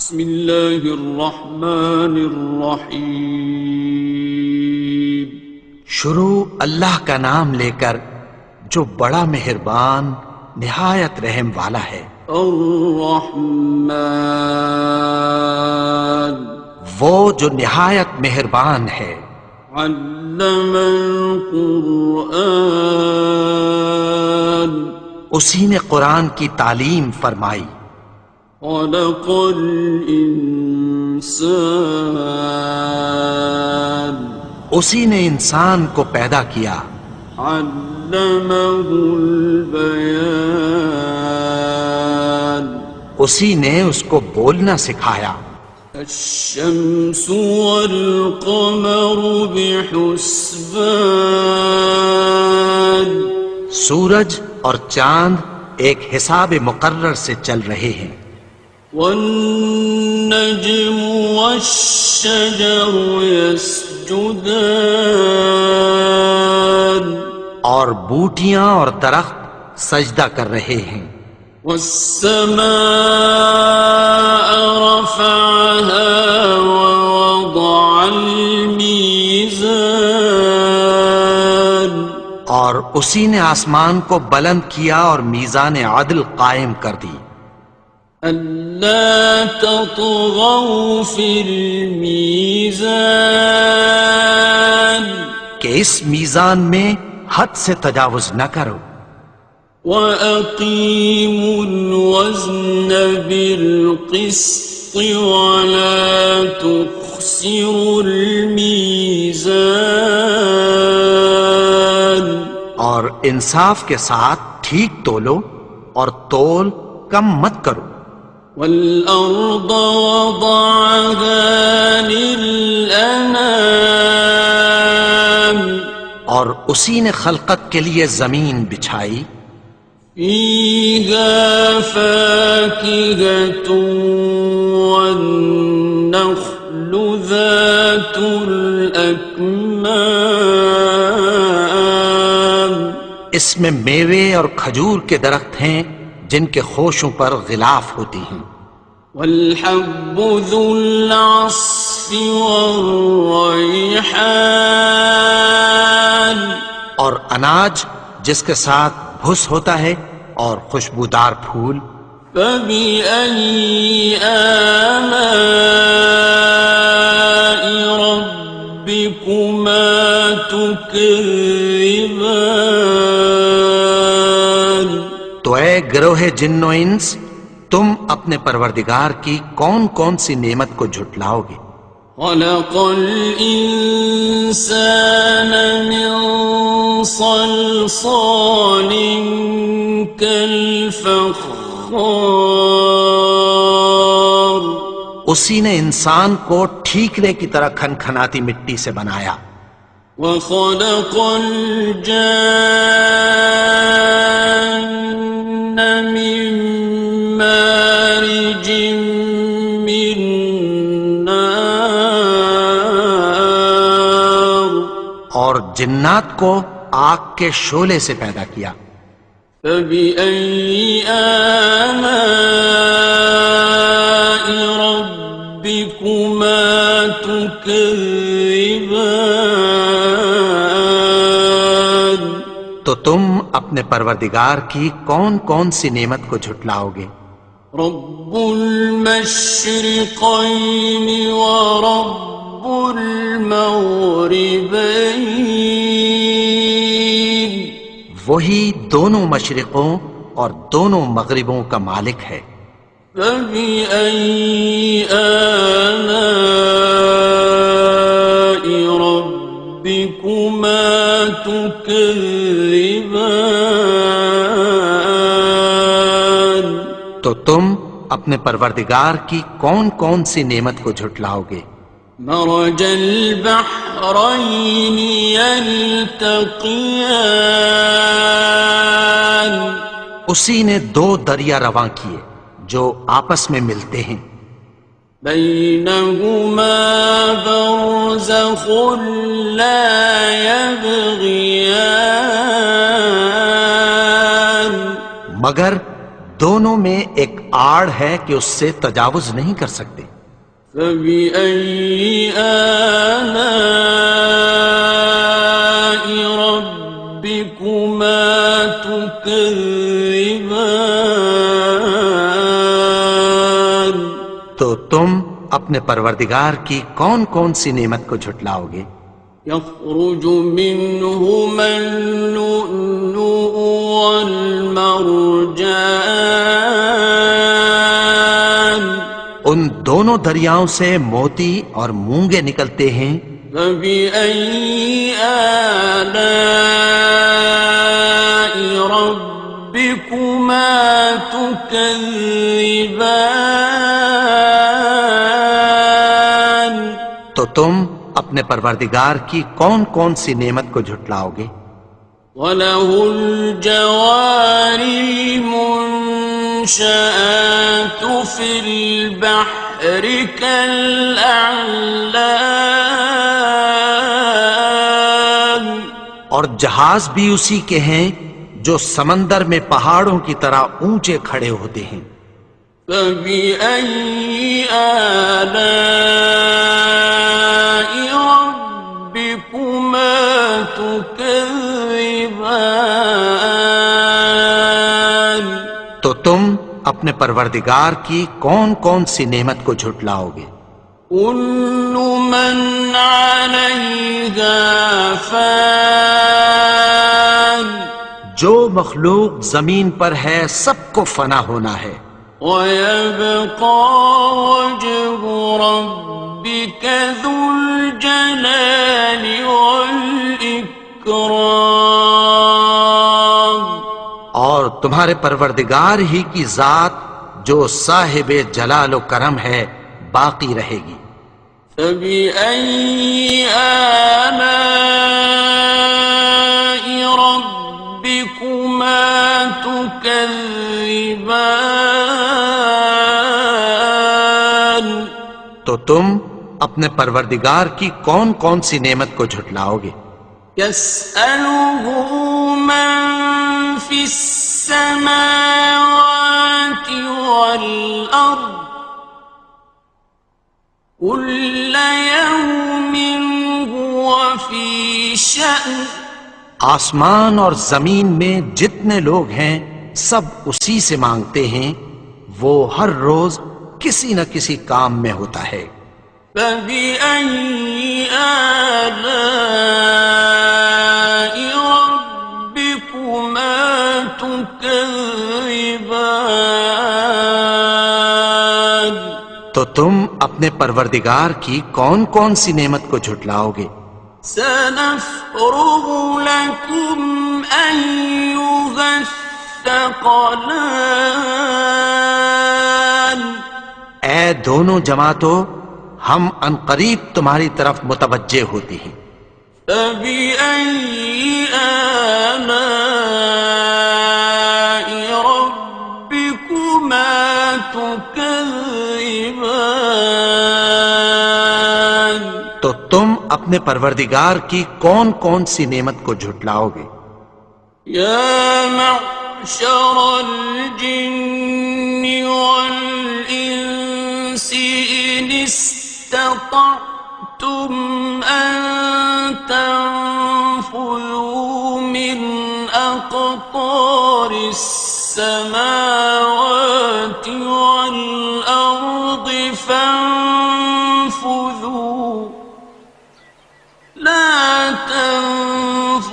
بسم اللہ الرحمن الرحیم۔ شروع اللہ کا نام لے کر جو بڑا مہربان نہایت رحم والا ہے۔ الرحمن، وہ جو نہایت مہربان ہے۔ علم القرآن، اسی نے قرآن کی تعلیم فرمائی۔ خلق الانسان، اسی نے انسان کو پیدا کیا۔ علمہ البیان، اسی نے اس کو بولنا سکھایا۔ الشمس والقمر بحسبان، سورج اور چاند ایک حساب مقرر سے چل رہے ہیں۔ والنجم والشجر يسجدان، اور بوٹیاں اور درخت سجدہ کر رہے ہیں۔ والسماء رفعها ووضع الميزان، اور اسی نے آسمان کو بلند کیا اور میزان عدل قائم کر دی۔ ألا تطغوا في الميزان، کہ اس میزان میں حد سے تجاوز نہ کرو۔ وَأَقِيمُوا الْوَزْنَ بِالْقِسْطِ وَلَا تُخْسِرُوا الْمِيزَانَ، اور انصاف کے ساتھ ٹھیک تولو اور تول کم مت کرو۔ وَالْأَرْضَ وَضَعَهَا لِلْأَنَامِ، اور اسی نے خلقت کے لیے زمین بچھائی۔ فِيهَا فَاكِهَةٌ وَالنَّخْلُ ذَاتُ الْأَكْمَامِ، اس میں میوے اور کھجور کے درخت ہیں جن کے خوشوں پر غلاف ہوتی ہیں۔ وَالْحَبُّ ذُو الْعَصْفِ وَالرَّيْحَانِ، اور اناج جس کے ساتھ بھس ہوتا ہے اور خوشبودار پھول۔ فَبِأَيِّ آلَاءِ رَبِّكُمَا تُكَذِّبَانِ، تو اے گروہ جن و انس، تم اپنے پروردگار کی کون کون سی نعمت کو جھٹلاؤ گے؟ خَلَقَ الْإِنسَانَ مِنْ صَلْصَالٍ كَالْفَخَّارِ، اسی نے انسان کو ٹھیکرے کی طرح کھنکھناتی مٹی سے بنایا۔ وَخَلَقَ الْجَانَّ مِن مَّارِجٍ مِّن نَّارٍ، اور جنات کو آگ کے شعلے سے پیدا کیا۔ فَبِأَيِّ آلَاءِ رَبِّكُمَا تُكَذِّبَانِ، تو تم اپنے پروردگار کی کون کون سی نعمت کو جھٹلاؤ گے؟ رب المشرقین ورب المغربین، وہی دونوں مشرقوں اور دونوں مغربوں کا مالک ہے۔ فَبِأَيِّ آلَاءِ رَبِّكُمَا تُكَذِّبَانِ، تو تم اپنے پروردگار کی کون کون سی نعمت کو جھٹلاؤ گے؟ مرج البحرین یلتقیان، اسی نے دو دریا رواں کیے جو آپس میں ملتے ہیں۔ بینہما برزخ لا یبغیان، مگر دونوں میں ایک آڑ ہے کہ اس سے تجاوز نہیں کر سکتے۔ فبأي آلاء ربكما تكذبان؟ تو تم اپنے پروردگار کی کون کون سی نعمت کو جھٹلاؤ گے؟ يخرج منهما اللؤلؤ والمرجان ان دونوں دریاؤں سے موتی اور مونگے نکلتے ہیں۔ فبأي آلاء ربكما تكذبان؟ تو تم اپنے پروردگار کی کون کون سی نعمت کو جھٹلاؤ گے؟ وَلَهُ الْجَوَارِ الْمُنشَآتُ فِي الْبَحْرِ كَالْأَعْلَامِ، اور جہاز بھی اسی کے ہیں جو سمندر میں پہاڑوں کی طرح اونچے کھڑے ہوتے ہیں۔ فَبِأَيِّ آلَاءِ رَبِّكُمَا تُكَذِّبَانِ؟ تو تم اپنے پروردگار کی کون کون سی نعمت کو جھٹلاؤ گے؟ كُلُّ مَنْ عَلَيْهَا فَانٍ، جو مخلوق زمین پر ہے سب کو فنا ہونا ہے۔ وَيَبْقَى وَجْهُ رَبِّكَ ذُو الْجَلَالِ وَالْإِكْرَامِ، اور تمہارے پروردگار ہی کی ذات جو صاحب جلال و کرم ہے باقی رہے گی۔ فَبِأَيِّ آلَاءِ رَبِّكُمَا تُكَذِّبَانِ؟ تو تم اپنے پروردگار کی کون کون سی نعمت کو جھٹلاؤ گے؟ يَسْأَلُهُ مَن فِي السَّمَاوَاتِ وَالْأَرْضِ كُلَّ يَوْمٍ هُوَ فِي شَأْنٍ، آسمان اور زمین میں جتنے لوگ ہیں سب اسی سے مانگتے ہیں، وہ ہر روز کسی نہ کسی کام میں ہوتا ہے۔ فَبِأَيِّ آلَاءِ رَبِّكُمَا تُكَذِّبَانِ؟ تو تم اپنے پروردگار کی کون کون سی نعمت کو جھٹلاؤ گے؟ سَنَفْرُغُ لَكُمْ أَيُّهَ الثَّقَلَانِ، اے دونوں جماعتوں، ہم عنقریب تمہاری طرف متوجہ ہوتے ہیں۔ فَبِأَيِّ آلَاءِ رَبِّكُمَا تُكَذِّبَانِ؟ تو تم اپنے پروردگار کی کون کون سی نعمت کو جھٹلاؤ گے؟ يَا مَعْشَرَ الْجِنِّ وَالْإِنسِ إِنِ اسْتَطَعْتُمْ أَن تَنفُذُوا مِنْ أَقْطَارِ السَّمَاوَاتِ وَالْأَرْضِ فَانفُذُوا لَا تَنفُذُونَ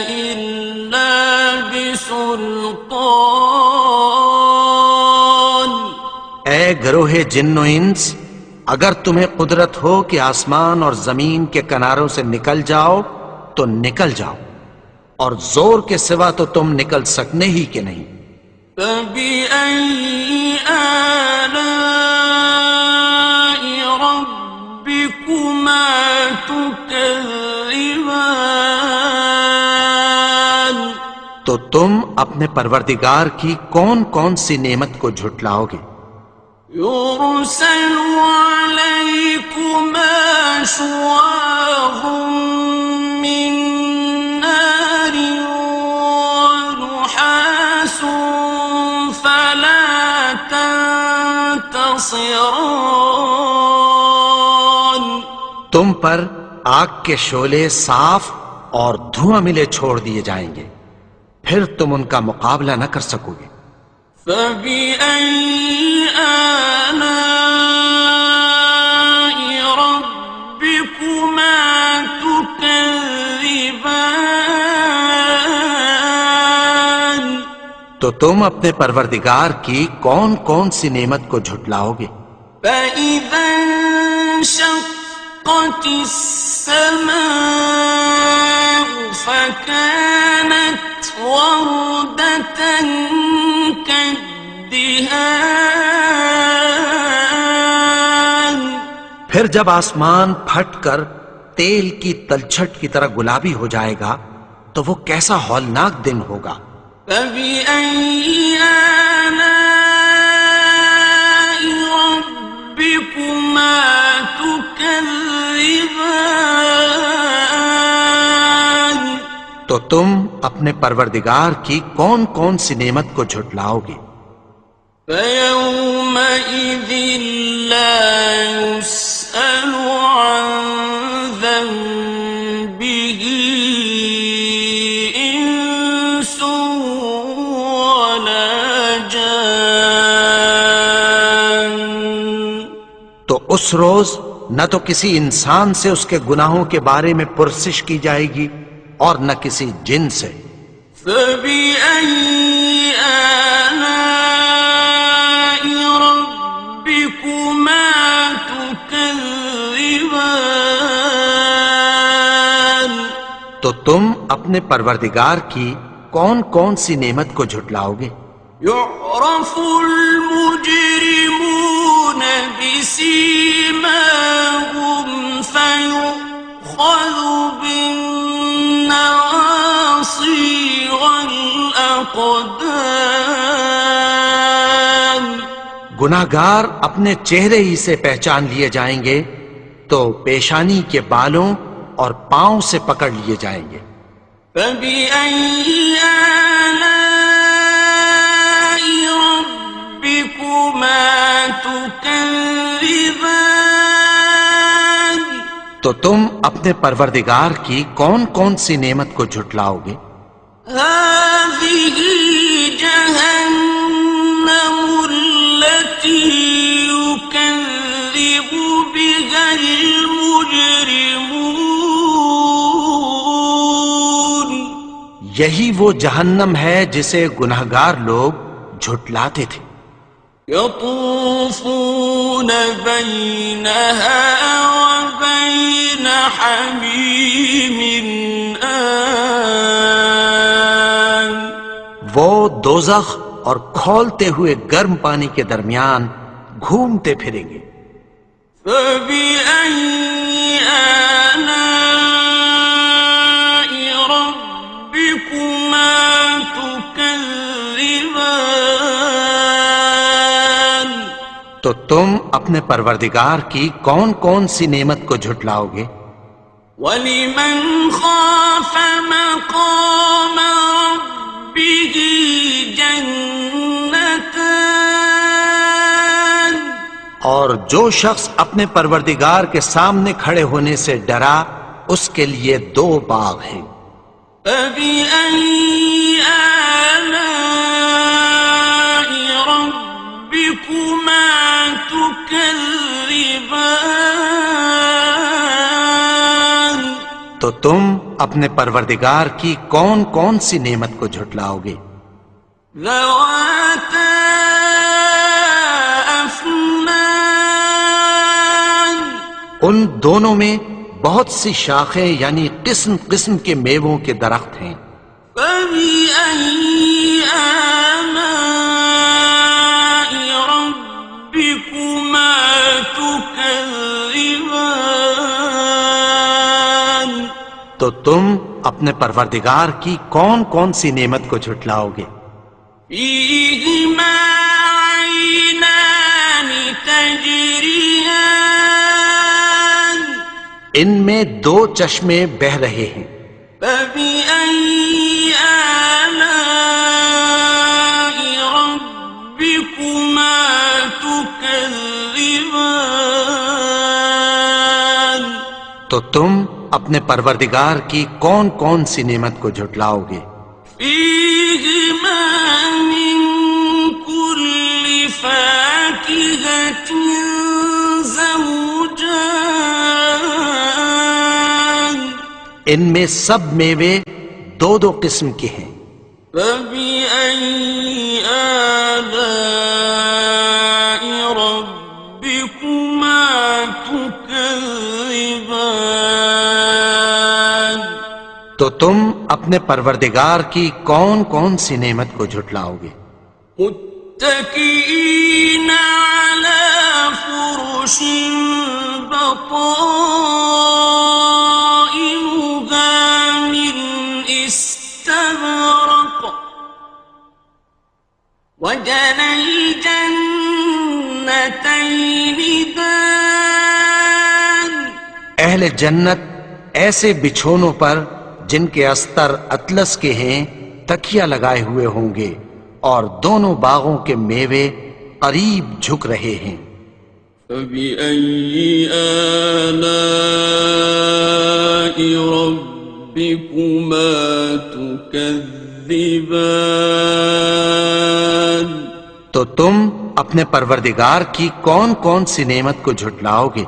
إِلَّا بِسُلْطَانٍ۔ اے گروہ جن و انس، اگر تمہیں قدرت ہو کہ آسمان اور زمین کے کناروں سے نکل جاؤ تو نکل جاؤ، اور زور کے سوا تو تم نکل سکنے ہی کہ نہیں۔ فَبِأَيِّ آلَاءِ رَبِّكُمَا تُكَذِّبَانِ؟ تو تم اپنے پروردگار کی کون کون سی نعمت کو جھٹلاؤ گے؟ يُرْسَلُ عَلَيْكُمَا شُوَاظٌ مِّن نَّارٍ وَنُحَاسٌ فَلَا ينتصران تم پر آگ کے شعلے صاف اور دھواں ملے چھوڑ دیے جائیں گے، پھر تم ان کا مقابلہ نہ کر سکو گے۔ فبأي آلاء ربكما تكذبان تو تم اپنے پروردگار کی کون کون سی نعمت کو جھٹلاؤ گے؟ فإذا انشقت السماء فكانت وردة كالدهان پھر جب آسمان پھٹ کر تیل کی تلچھٹ کی طرح گلابی ہو جائے گا تو وہ کیسا ہولناک دن ہوگا۔ فبأي آلاء ربكما تكذبان تو تم اپنے پروردگار کی کون کون سی نعمت کو جھٹلاؤ گے؟ فيومئذ لا يسأل عن ذنبه إنس ولا جان تو اس روز نہ تو کسی انسان سے اس کے گناہوں کے بارے میں پرسش کی جائے گی اور نہ کسی جن سے۔ فبأي آلاء ربكما تكذبان تو تم اپنے پروردگار کی کون کون سی نعمت کو جھٹلاؤ گے؟ يعرف المجرمون بسيماهم فيؤخذ بالنواصي والأقدام گناہگار اپنے چہرے ہی سے پہچان لیے جائیں گے تو پیشانی کے بالوں اور پاؤں سے پکڑ لیے جائیں گے۔ فبأي آلاء ربكما تكذبان تو تم اپنے پروردگار کی کون کون سی نعمت کو جھٹلاؤ گے؟ هذه جهنم التي يكذب بها المجرمون یہی وہ جہنم ہے جسے گناہگار لوگ جھٹلاتے تھے۔ يطوفون بينها وبين حميم آن وہ دوزخ اور کھولتے ہوئے گرم پانی کے درمیان گھومتے پھریں گے۔ فبأي آلاء ربكما تكذبان تو تم اپنے پروردگار کی کون کون سی نعمت کو جھٹلاؤ گے؟ وَلِمَنْ خَافَ مَقَامَ رَبِّهِ جَنَّتَانِ اور جو شخص اپنے پروردگار کے سامنے کھڑے ہونے سے ڈرا اس کے لیے دو باغ ہیں۔ فَبِأَيِّ آلَاءِ رَبِّكُمَا تُكَذِّبَانِ تو تم اپنے پروردگار کی کون کون سی نعمت کو جھٹلاؤ گے؟ ذَوَاتَا أَفْنَانٍ ان دونوں میں بہت سی شاخیں یعنی قسم قسم کے میووں کے درخت ہیں۔ فَبِأَيِّ آلَاءِ رَبِّكُمَا تُكَذِّبَانِ تو تم اپنے پروردگار کی کون کون سی نعمت کو جھٹلاؤ گے؟ فِيهِمَا عَيْنَانِ تَجْرِيَانِ ان میں دو چشمے بہہ رہے ہیں۔ فَبِأَيِّ آلَاءِ رَبِّكُمَا تُكَذِّبَانِ تكذبان تو تم اپنے پروردگار کی کون کون سی نعمت کو جھٹلاؤ گے؟ فيهما من كل فاكهة زوجان ان میں سب میوے دو دو قسم کے ہیں، فبأي آلاء ربكما تكذبان تو تم اپنے پروردگار کی کون کون سی نعمت کو جھٹلاؤ گے؟ متكئين على فرش بطائنها من استبرق وجنى الجنتين دان اہل جنت ایسے بچھونوں پر جن کے استر اطلس کے ہیں تکیہ لگائے ہوئے ہوں گے، اور دونوں باغوں کے میوے قریب جھک رہے ہیں۔ فبأي آلاء ربكما تكذبان تو تم اپنے پروردگار کی کون کون سی نعمت کو جھٹلاؤ گے؟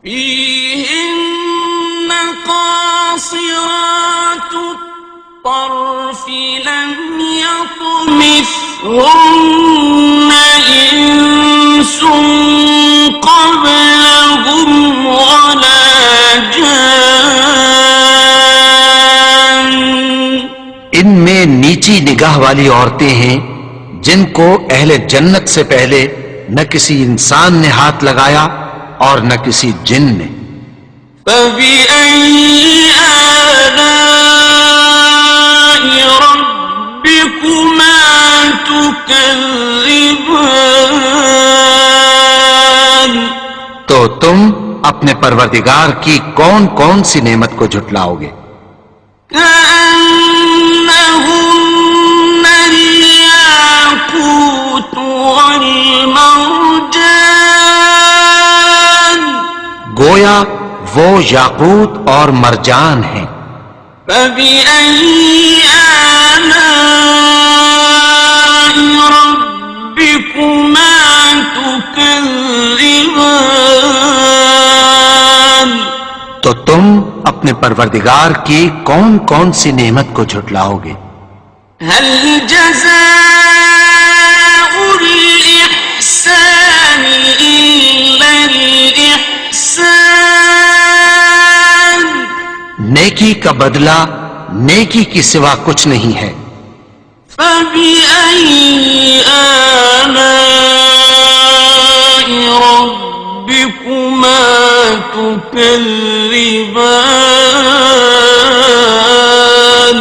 فيهن قاصرات الطرف لم يطمثهن إنس قبلهم ولا جان ان میں نیچی نگاہ والی عورتیں ہیں جن کو اہل جنت سے پہلے نہ کسی انسان نے ہاتھ لگایا اور نہ کسی جن نے۔ فبأي آلاء ربكما تكذبان تو تم اپنے پروردگار کی کون کون سی نعمت کو جھٹلاؤ گے؟ كأنهن الياقوت والمرجان گویا وہ یاقوت اور مرجان ہیں۔ فبأي آلاء ربكما تكذبان تو تم اپنے پروردگار کی کون کون سی نعمت کو جھٹلاؤ گے؟ هل جزاء الإحسان إلا الإحسان نیکی کا بدلہ نیکی کی سوا کچھ نہیں ہے۔ فبأي آلاء ربكما تكذبان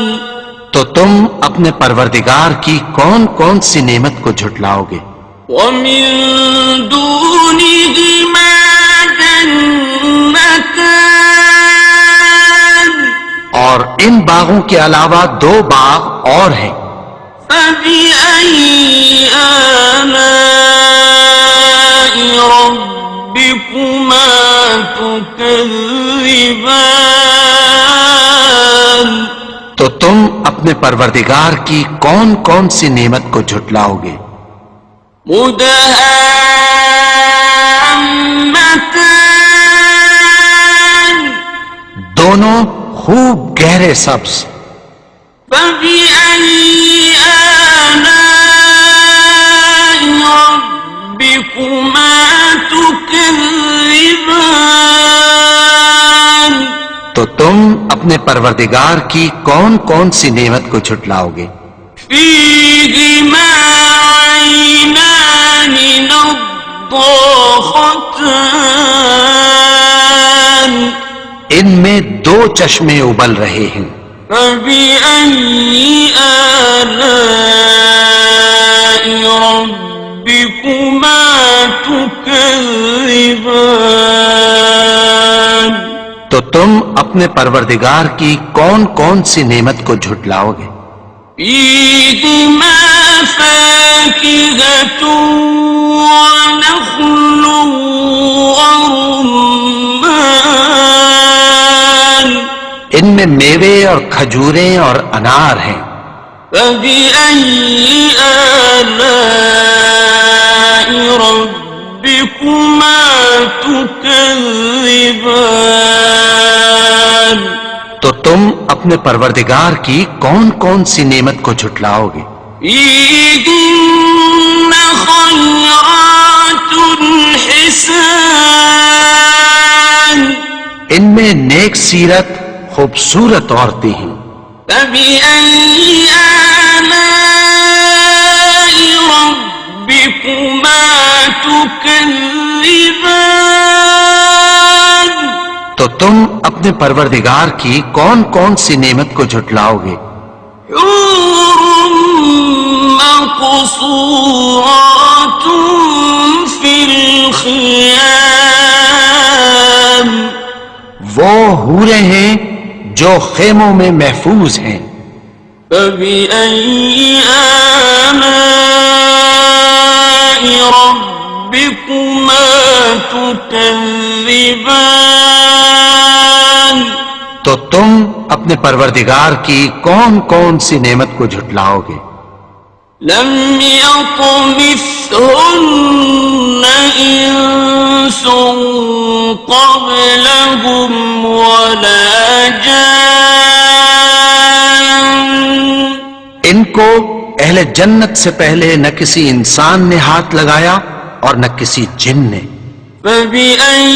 تو تم اپنے پروردگار کی کون کون سی نعمت کو جھٹلاؤ گے؟ ومن دونهما جنتان اور ان باغوں کے علاوہ دو باغ اور ہیں۔ فبأي آلاء ربكما تكذبان تو تم اپنے پروردگار کی کون کون سی نعمت کو جھٹلاؤ گے؟ مدهامتان دونوں خوب گہرے سبز۔ فبأي آلاء ربكما تكذبان تو تم اپنے پروردگار کی کون کون سی نعمت کو جھٹلاؤ گے؟ فيهما عينان نضاختان ان میں دو چشمے ابل رہے ہیں۔ فبأي آلاء ربكما تكذبان تو تم اپنے پروردگار کی کون کون سی نعمت کو جھٹلاؤ گے؟ فيهما فاكهة ونخل ورمان ان میں میوے اور کھجوریں اور انار ہیں. فبأي آلاء ربكما تكذبان تو تم اپنے پروردگار کی کون کون سی نعمت کو جھٹلاؤ گے؟ فيهن خيرات حسان ان میں نیک سیرت خوبصورت عورتیں ہیں. فبأي آلاء ربكما تكذبان تو تم اپنے پروردگار کی کون کون سی نعمت کو جھٹلاؤ گے؟ حور مقصورات في الخيام وہ حوریں ہیں جو خیموں میں محفوظ ہیں. فبأي آلاء ربكما تكذبان تو تم اپنے پروردگار کی کون کون سی نعمت کو جھٹلاؤ گے؟ لم يطمثهن إنس قبلهم ولا جان ان کو اہل جنت سے پہلے نہ کسی انسان نے ہاتھ لگایا اور نہ کسی جن نے. فبأي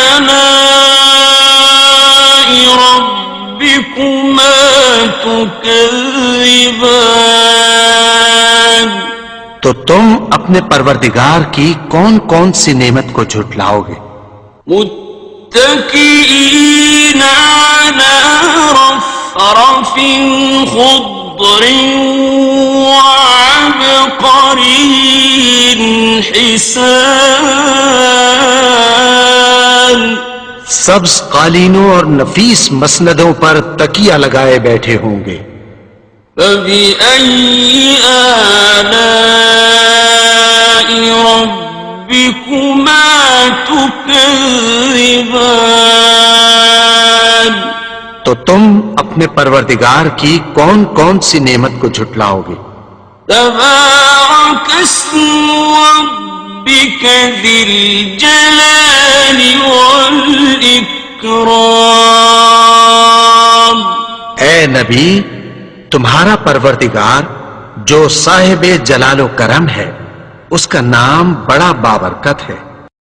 آلاء ربكما تكذبان تو تم اپنے پروردگار کی کون کون سی نعمت کو جھٹلاؤ گے؟ متكئين على رفرف خضر وعبقري حسان سبز قالینوں اور نفیس مسندوں پر تکیہ لگائے بیٹھے ہوں گے. فبأي آلاء ربكما تكذبان تو تم اپنے پروردگار کی کون کون سی نعمت کو جھٹلاؤ گے؟ تبارك اسم ربك ذي الجلال والإكرام اے نبی، تمہارا پروردگار جو صاحب جلال و کرم ہے، اس کا نام بڑا بابرکت ہے.